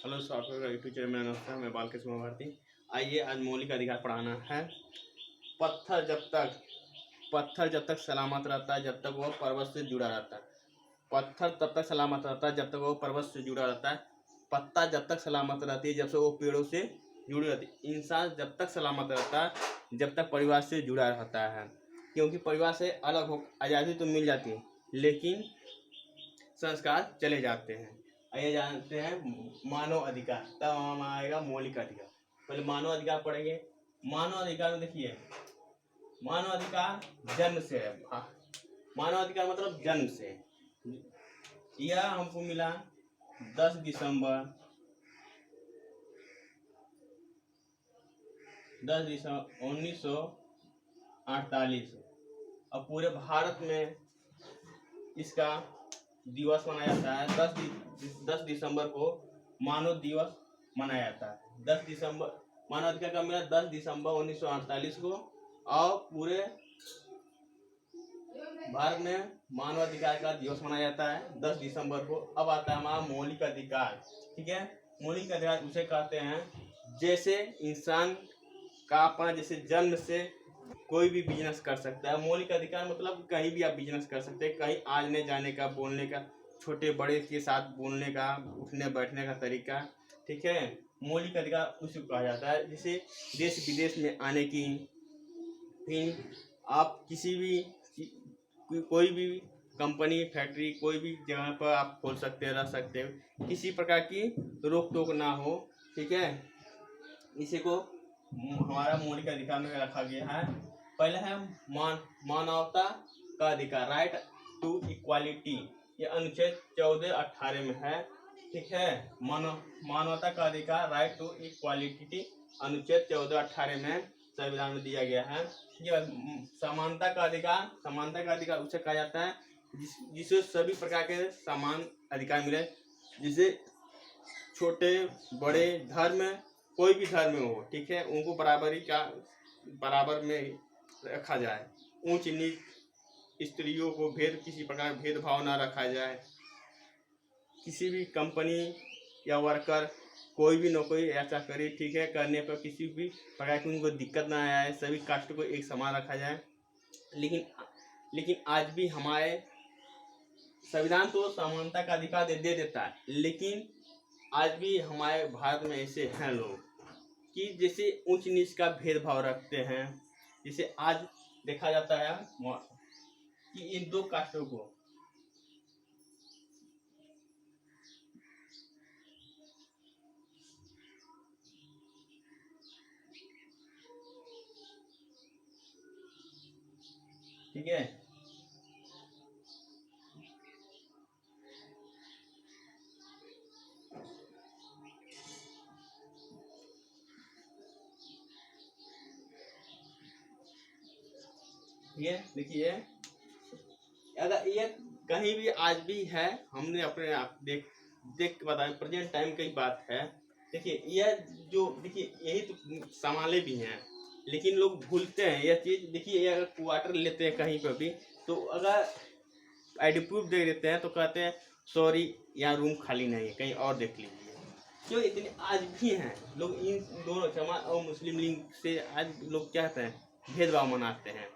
Hello software YouTube channel में नमस्कार। मैं बालकृष्ण भारती। आइए आज मौलिक अधिकार पढ़ाना है। पत्थर जब तक सलामत रहता है जब तक वह पर्वत से जुड़ा रहता है। पत्थर तब तक सलामत रहता है जब तक वह पर्वत से जुड़ा रहता है। पत्ता जब तक सलामत रहती है जब से वो पेड़ों से जुड़ी रहती है। इंसान जब तक सलामत रहता है जब तक परिवार से जुड़ा रहता है, क्योंकि परिवार से अलग हो आज़ादी तो मिल जाती है लेकिन संस्कार चले जाते हैं। आइए जानते हैं मानव अधिकार, तब हम आएगा मौलिक अधिकार। पहले मानव अधिकार पढ़ेंगे। मानव अधिकार में देखिए, मानव अधिकार जन्म से है। मानव अधिकार मतलब जन्म से। यह हमको मिला 10 दिसंबर 1948। और पूरे भारत में इसका दिवस मनाया जाता है। 10 दिसंबर को मानव दिवस मनाया जाता है। 10 दिसंबर मानव अधिकार का मिला 10 दिसंबर 1948 को। और पूरे भारत में मानव अधिकार का दिवस मनाया जाता है 10 दिसंबर को। अब आता है हमारा मौलिक अधिकार। ठीक है, मौलिक अधिकार उसे कहते हैं जैसे इंसान का अपना जैसे जन्म से कोई भी बिजनेस कर सकता है। मौलिक अधिकार मतलब कहीं भी आप बिजनेस कर सकते हैं, कहीं आने जाने का, बोलने का, छोटे बड़े के साथ बोलने का, उठने बैठने का तरीका। ठीक है, मौलिक अधिकार उसे कहा जाता है। जैसे देश विदेश में आने की, फिर आप किसी भी कोई भी कंपनी फैक्ट्री कोई भी जगह पर आप खोल सकते हैं, रह सकते हो, किसी प्रकार की रोक टोक ना हो। ठीक है, इसी को हमारा मौलिक अधिकार में रखा गया है। पहले है मानवता का अधिकार, राइट टू इक्वालिटी। ये अनुच्छेद 14-18 में है। ठीक है, मानवता का अधिकार, राइट टू इक्वालिटी, अनुच्छेद 14-18 में संविधान में दिया गया है। ये समानता का अधिकार उसे कहा जाता है जिसे सभी प्रकार के समान अधिकार मिले, जिसे छोटे बड़े धर्म कोई भी धर्म हो, ठीक है, उनको बराबर में रखा जाए। ऊंच नीच स्त्रियों को किसी प्रकार भेदभाव ना रखा जाए। किसी भी कंपनी या वर्कर कोई भी नौकरी ऐसा करे, ठीक है, करने पर किसी भी प्रकार की उनको दिक्कत ना आए, सभी कास्ट को एक समान रखा जाए। लेकिन आज भी हमारे संविधान तो समानता का अधिकार दे देता है, लेकिन आज भी हमारे भारत में ऐसे हैं लोग कि जैसे ऊंच नीच का भेदभाव रखते हैं। जैसे आज देखा जाता है कि इन दो कास्टों को ठीक है, ये देखिए, अगर ये कहीं भी आज भी है, हमने अपने आप देख के बताया, प्रेजेंट टाइम की बात है। देखिए यह जो देखिए यही तो संभाले भी हैं, लेकिन लोग भूलते हैं यह चीज़। देखिए ये अगर क्वार्टर लेते हैं कहीं पर भी, तो अगर आईडी प्रूफ दे देते हैं तो कहते हैं सॉरी यहाँ रूम खाली नहीं है, कहीं और देख लीजिए। क्यों इतने आज भी हैं लोग इन दोनों समाज और मुस्लिम लीग से आज लोग क्या कहते हैं, भेदभाव मनाते हैं।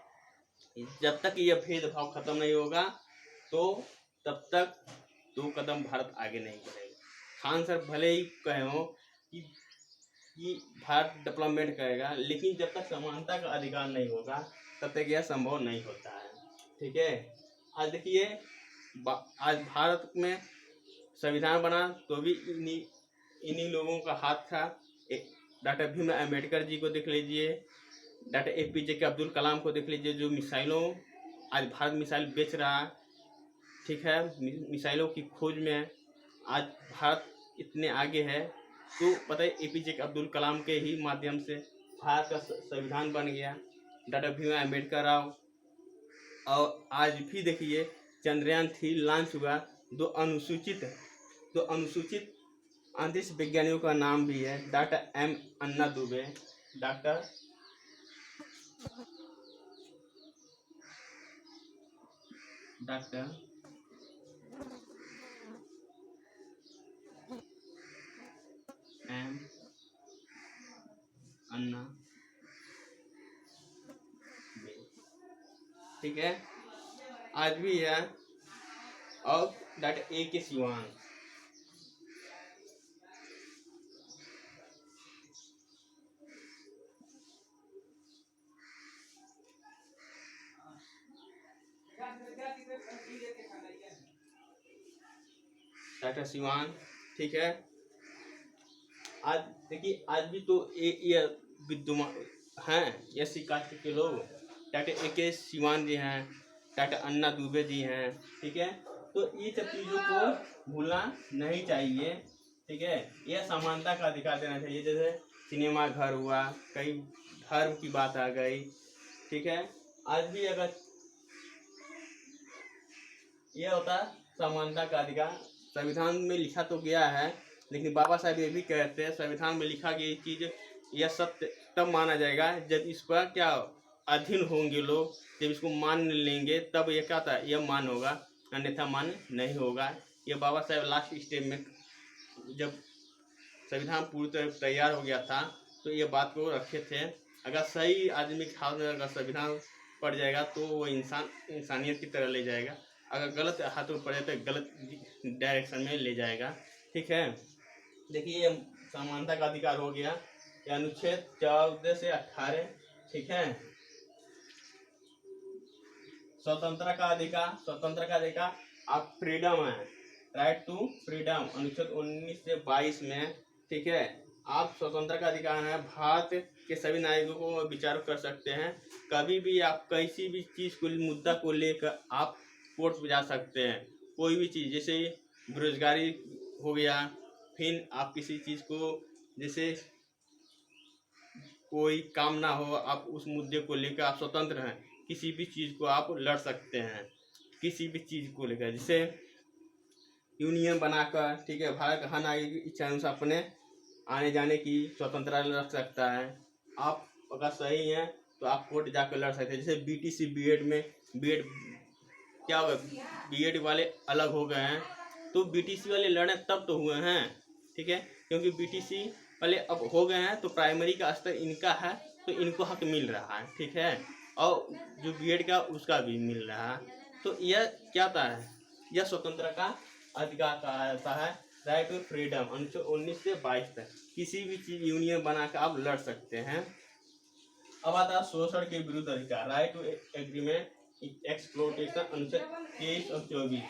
जब तक यह भेदभाव खत्म नहीं होगा तो तब तक 2 कदम भारत आगे नहीं बढ़ेगा। खान सर भले ही कहे हो कि भारत डेवलपमेंट करेगा, लेकिन जब तक समानता का अधिकार नहीं होगा तब तक यह संभव नहीं होता है। ठीक है, आज देखिए आज भारत में संविधान बना तो भी इन्हीं लोगों का हाथ था। डॉक्टर भीम अम्बेडकर जी को देख लीजिए, डॉक्टर APJ अब्दुल कलाम को देख लीजिए, जो मिसाइलों आज भारत मिसाइल बेच रहा है। ठीक है, मिसाइलों की खोज में आज भारत इतने आगे है, तो पता है APJ अब्दुल कलाम के ही माध्यम से भारत का संविधान बन गया, डॉक्टर भीम अम्बेडकर राव। और आज भी देखिए चंद्रयान 3 लॉन्च हुआ। दो अनुसूचित अंतरिक्ष वैज्ञानिकों का नाम भी है, डॉक्टर M अन्ना दुबे, डॉक्टर ठीक है। आज भी है और डॉक्टर ए के सिवान। डॉक्टर सिवान, ठीक है। आज देखिए, आज भी तो ये विद्यमान हैं एससी कास्ट के लोग। डॉक्टर ए के सिवान जी हैं, डॉक्टर अन्ना दुबे जी हैं, ठीक है। तो ये सब चीज़ों को भूलना नहीं चाहिए, ठीक है। यह समानता का अधिकार देना चाहिए। जैसे सिनेमा घर हुआ, कई धर्म की बात आ गई, ठीक है। आज भी अगर यह होता समानता का अधिकार, संविधान में लिखा तो गया है, लेकिन बाबा साहब ये भी कहते हैं संविधान में लिखा गया चीज़ यह सत्य तब माना जाएगा जब इस पर क्या अधीन होंगे लोग, जब इसको मान लेंगे तब ये क्या था, यह मान होगा, अन्यथा मान नहीं होगा। ये बाबा साहब लास्ट स्टेप में जब संविधान पूरी तरह तैयार हो गया था तो ये बात को रखे थे। अगर सही आदमी के हाथ में अगर संविधान पड़ जाएगा तो वो इंसानियत की तरह ले जाएगा, अगर गलत हाथों में पड़े तो गलत डायरेक्शन में ले जाएगा, ठीक है। देखिए, ये समानता का अधिकार हो गया, ये अनुच्छेद 14 से 18, ठीक है। स्वतंत्रता का अधिकार, स्वतंत्र का अधिकार आप फ्रीडम है, राइट टू फ्रीडम, अनुच्छेद 19 से 22 में, ठीक है। आप स्वतंत्र का अधिकार है, भारत के सभी नागरिकों को विचार कर सकते हैं, कभी भी आप किसी भी चीज़ को मुद्दा को लेकर आप कोर्ट में जा सकते हैं। कोई भी चीज़ जैसे बेरोजगारी हो गया, फिर आप किसी चीज़ को जैसे कोई काम ना हो, आप उस मुद्दे को लेकर आप स्वतंत्र हैं, किसी भी चीज़ को आप लड़ सकते हैं, किसी भी चीज़ को लेकर। जैसे यूनियन बनाकर, ठीक है, भारत का हर नागरिक की इच्छा अनुसार अपने आने जाने की स्वतंत्रता रख सकता है। आप अगर सही हैं तो आप कोर्ट जाकर लड़ सकते हैं। जैसे बीटीसी बीएड में बीएड क्या होगा, बीएड वाले अलग हो गए हैं तो बीटीसी वाले लड़े तब तो हुए हैं, ठीक है, क्योंकि बीटीसी वाले अब हो गए हैं तो प्राइमरी का स्तर इनका है तो इनको हक मिल रहा है, ठीक है, और जो बीएड का उसका भी मिल रहा है। तो यह क्या था है, यह स्वतंत्रता का अधिकार कहता है, राइट टू फ्रीडम, अनुच्छेद 19 से 22 तक किसी भी चीज यूनियन बनाकर आप लड़ सकते हैं। अब आता है शोषण के विरुद्ध अधिकार, राइट टू एग्रीमेंट एक्सप्लोटेशन, अनुच्छेद 23 और 24।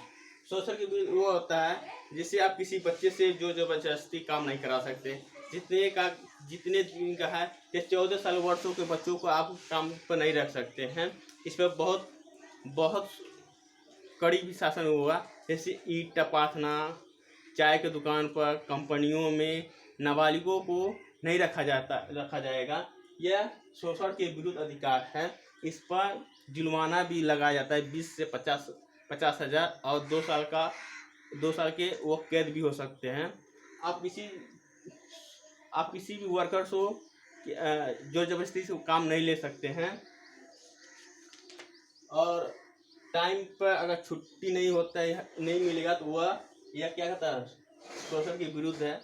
शोषण के विरुद्ध वो होता है जिससे आप किसी बच्चे से जो जबरदस्ती काम नहीं करा सकते, जितने दिन का है या 14 साल वर्षों के बच्चों को आप काम पर नहीं रख सकते हैं। इस पर बहुत बहुत कड़ी भी शासन होगा। जैसे ईंट टपाथना, चाय के दुकान पर, कंपनियों में नाबालिगों को नहीं रखा जाएगा। यह शोषण के विरुद्ध अधिकार है। इस पर जुर्माना भी लगाया जाता है 20 से 50 हजार और 2 साल के वो कैद भी हो सकते हैं। आप किसी भी वर्कर्स को जो जबरदस्ती से काम नहीं ले सकते हैं, और टाइम पर अगर छुट्टी नहीं होता है, नहीं मिलेगा तो वह यह क्या कहता है, शोषण के विरुद्ध है।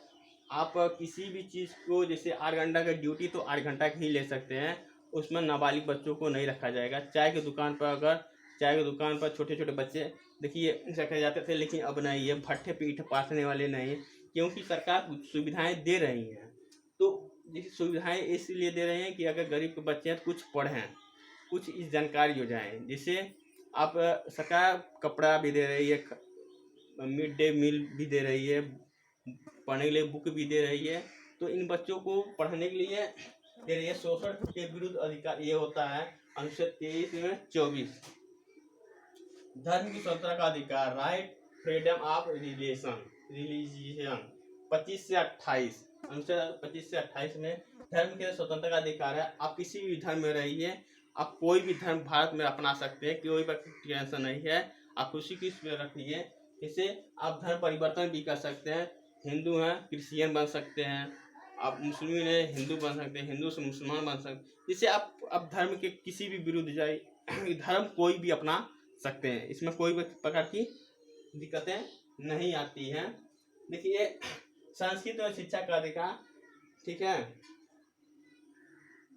आप किसी भी चीज़ को जैसे 8 घंटा का ड्यूटी तो 8 घंटा ही ले सकते हैं, उसमें नाबालिग बच्चों को नहीं रखा जाएगा। चाय की दुकान पर अगर चाय की दुकान पर छोटे छोटे बच्चे देखिए रखे जाते थे, लेकिन अब नहीं है, भट्ठे पीठ पाथने वाले नहीं, क्योंकि सरकार सुविधाएं दे रही हैं। तो जैसे सुविधाएं इसलिए दे रहे हैं कि अगर गरीब के बच्चे हैं तो कुछ पढ़ें, कुछ इस जानकारी हो जाए। जैसे आप सरकार कपड़ा भी दे रही है, मिड डे मील भी दे रही है, पढ़ने के लिए बुक भी दे रही है, तो इन बच्चों को पढ़ने के लिए दे रही है। शोषण के विरुद्ध अधिकार ये होता है अनुच्छेद 23 में 24। धर्म की स्वतंत्रता का अधिकार, राइट फ्रीडम ऑफ रिलीजियन 25 से 28, अनुच्छेद 25 से 28 में धर्म के स्वतंत्रता का अधिकार है। आप किसी भी धर्म में रहिए, आप कोई भी धर्म भारत में अपना सकते हैं, कोई टेंशन नहीं है, आप खुशी की रखिए। इससे आप धर्म परिवर्तन भी कर सकते हैं, हिंदू हैं क्रिश्चियन बन सकते हैं, आप मुस्लिम हैं हिंदू बन सकते हैं, हिंदू से मुसलमान बन सकते हैं। जिससे आप धर्म के किसी भी विरुद्ध जाए, धर्म कोई भी अपना सकते हैं, इसमें कोई भी प्रकार की दिक्कतें नहीं आती हैं। देखिए, संस्कृत और शिक्षा का अधिकार, ठीक है,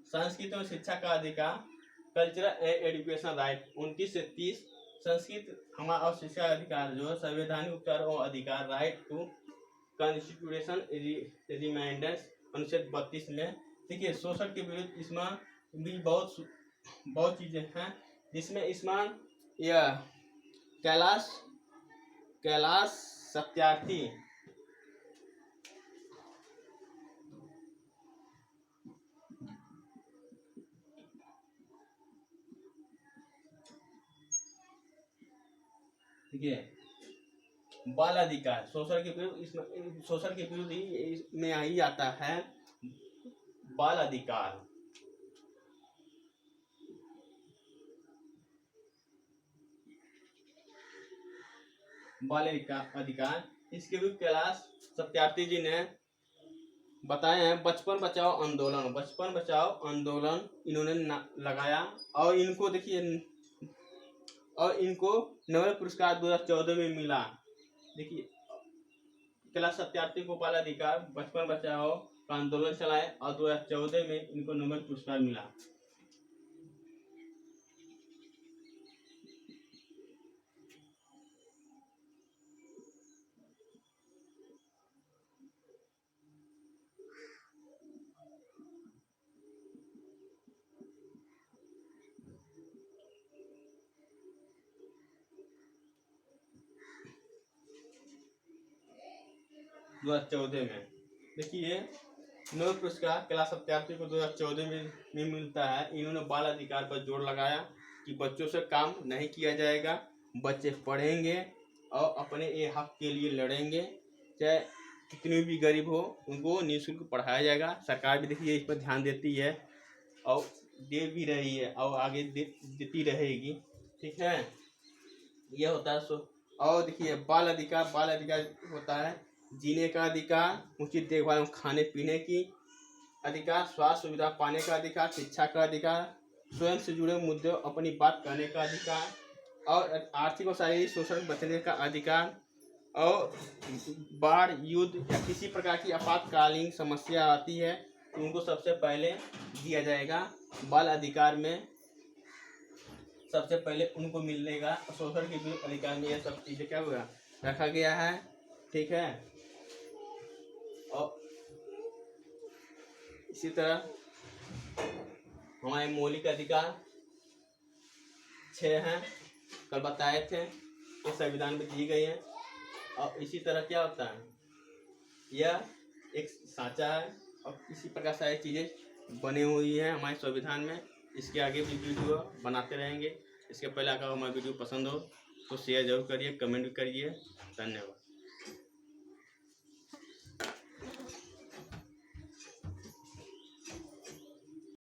संस्कृत और शिक्षा का अधिकार कल्चरल एंड एजुकेशन राइट 29 से 30, संस्कृत हमारा और शिक्षा अधिकार जो है संवैधानिक उपचार और अधिकार राइट टू कॉन्स्टिट्यूशन रिमाइंडर्स अनुच्छेद 32 में। देखिए शोषण के विरुद्ध इसमें भी बहुत चीजें हैं, जिसमें इसमें यह कैलाश सत्यार्थी ठीक है, बाल अधिकार शोषण के विरुद्ध इसमें शोषण के विरुद्ध इसमें ही आता है बाल अधिकार। बाल अधिकार इसके विरुद्ध कैलाश सत्यार्थी जी ने बताए हैं। बचपन बचाओ आंदोलन इन्होंने लगाया और इनको देखिए इनको नोबेल पुरस्कार 2014 में मिला। देखिए कैलाश सत्यार्थी को बाल अधिकार बचपन बचाओ का आंदोलन चलाए और 2014 में इनको नोबेल पुरस्कार मिला। दो 2014 में देखिए नोबेल पुरस्कार कैलाश सत्यार्थी को 2014 में मिलता है। इन्होंने बाल अधिकार पर जोर लगाया कि बच्चों से काम नहीं किया जाएगा, बच्चे पढ़ेंगे और अपने ये हक के लिए लड़ेंगे, चाहे कितनी भी गरीब हो उनको निःशुल्क पढ़ाया जाएगा। सरकार भी देखिए इस पर ध्यान देती है और दे भी रही है और आगे देती रहेगी। ठीक है, यह होता है और देखिए बाल अधिकार होता है जीने का अधिकार, उचित देखभाल और खाने पीने की अधिकार, स्वास्थ्य सुविधा पाने का अधिकार, शिक्षा का अधिकार, स्वयं से जुड़े मुद्दों अपनी बात कहने का अधिकार और आर्थिक और शारीरिक शोषण बचने का अधिकार और बाढ़ युद्ध या किसी प्रकार की आपातकालीन समस्या आती है तो उनको सबसे पहले दिया जाएगा। बाल अधिकार में सबसे पहले उनको मिलेगा। शोषण के विरुद्ध अधिकार में यह सब चीजें क्या हुआ रखा गया है। ठीक है, और इसी तरह हमारे मौलिक अधिकार 6 हैं, कल बताए थे, ये संविधान में दी गई है। और इसी तरह क्या होता है, यह एक सांचा है और इसी प्रकार सारी चीज़ें बनी हुई है हमारे संविधान में। इसके आगे भी वीडियो बनाते रहेंगे। इसके पहले अगर हमारा वीडियो पसंद हो तो शेयर जरूर करिए, कमेंट भी करिए। धन्यवाद।